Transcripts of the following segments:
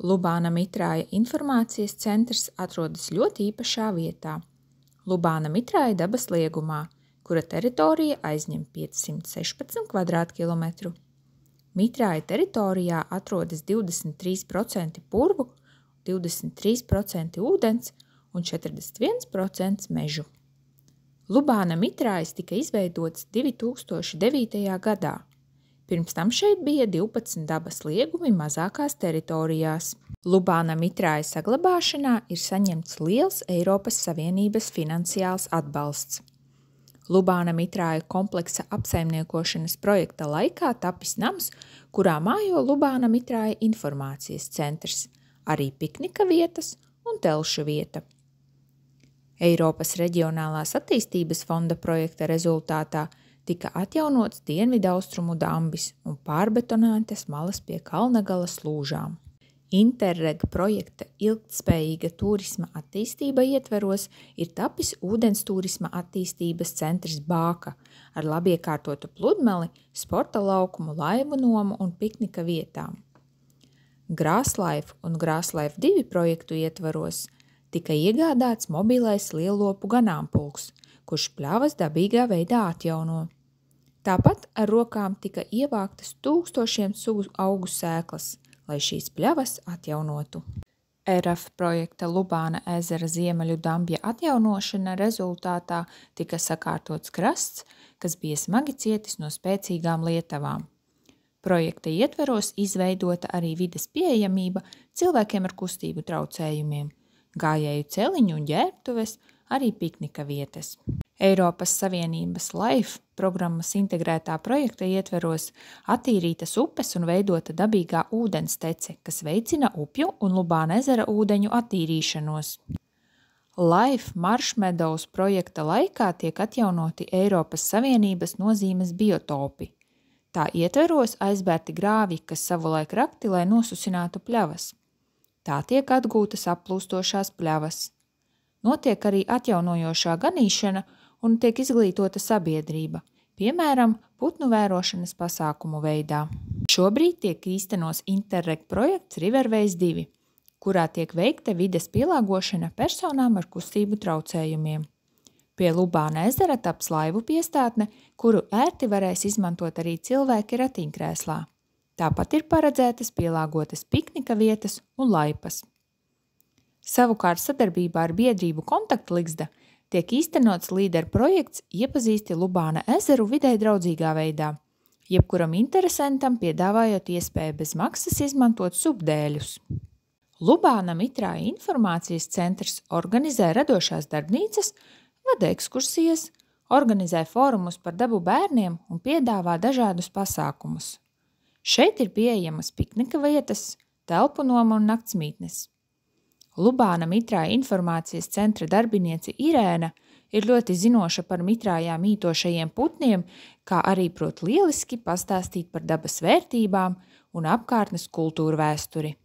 Lubāna Mitrāja informācijas centrs atrodas ļoti īpašā vietā. Lubāna Mitrāja dabas liegumā, kura teritorija aizņem 516 kvadrātkilometru. Mitrāja teritorijā atrodas 23% purvu, 23% ūdens un 41% mežu. Lubāna Mitrājas tika izveidots 2009. gadā. Pirms tam šeit bija 12 dabas liegumi mazākās teritorijās. Lubāna Mitrāja saglabāšanā ir saņemts liels Eiropas Savienības finansiāls atbalsts. Lubāna Mitrāja kompleksa apsaimniekošanas projekta laikā tapis nams, kurā mājo Lubāna Mitrāja informācijas centrs, arī piknika vietas un telšu vieta. Eiropas Reģionālās attīstības fonda projekta rezultātā tika atjaunots dienvidaustrumu dambis un pārbetonētas malas pie Kalnagalas lūžām. Interreg projekta ilgtspējīga turisma attīstība ietveros ir tapis ūdens turisma attīstības centrs Bāka ar labiekārtotu pludmali, sporta laukumu, laivu nomu un piknika vietām. Grāslife un Grāslife 2 projektu ietvaros tika iegādāts mobilais lielopu ganāmpulks, kurš pļavas dabīgā veidā atjauno. Tāpat ar rokām tika ievāktas tūkstošiem sugu augu sēklas, lai šīs pļavas atjaunotu. ERAF projekta Lubāna ezera ziemeļu dambja atjaunošana rezultātā tika sakārtots krasts, kas bija smagi cietis no spēcīgām lietavām. Projekta ietveros izveidota arī vides pieejamība cilvēkiem ar kustību traucējumiem, gājēju celiņu un ģērbtuves, arī piknika vietas. Eiropas Savienības LIFE programmas integrētā projekta ietveros attīrītas upes un veidota dabīgā ūdenstece, kas veicina upju un Lubāna ezera ūdeņu attīrīšanos. LIFE Marshmeadows projekta laikā tiek atjaunoti Eiropas Savienības nozīmes biotopi. Tā ietveros aizbērti grāvji, kas savulaik rakti, lai nosusinātu pļavas. Tā tiek atgūtas applūstošās pļavas. Notiek arī atjaunojošā ganīšana un tiek izglītota sabiedrība, piemēram, putnu vērošanas pasākumu veidā. Šobrīd tiek īstenos Interreg projekts Riverways 2, kurā tiek veikta vides pielāgošana personām ar kustību traucējumiem. Pie Lubāna ezera taps laivu piestātne, kuru ērti varēs izmantot arī cilvēki ratiņkrēslā. Tāpat ir paredzētas pielāgotas piknika vietas un laipas. Savukārt sadarbībā ar biedrību Kontaktligzda tiek īstenots līderu projekts Iepazīsti Lubāna ezeru videi draudzīgā veidā, jebkuram interesantam piedāvājot iespēju bez maksas izmantot subdēļus. Lubāna Mitrāja informācijas centrs organizē radošās darbnīcas, vada ekskursijas, organizē fórumus par dabu bērniem un piedāvā dažādus pasākumus. Šeit ir pieejamas piknika vietas, telpu noma un naktsmītnes. Lubāna Mitrāja informācijas centra darbiniece Irēna ir ļoti zinoša par Mitrājā mītošajiem putniem, kā arī prot lieliski pastāstīt par dabas vērtībām un apkārtnes kultūru vēsturi.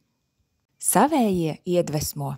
Savējie iedvesmo!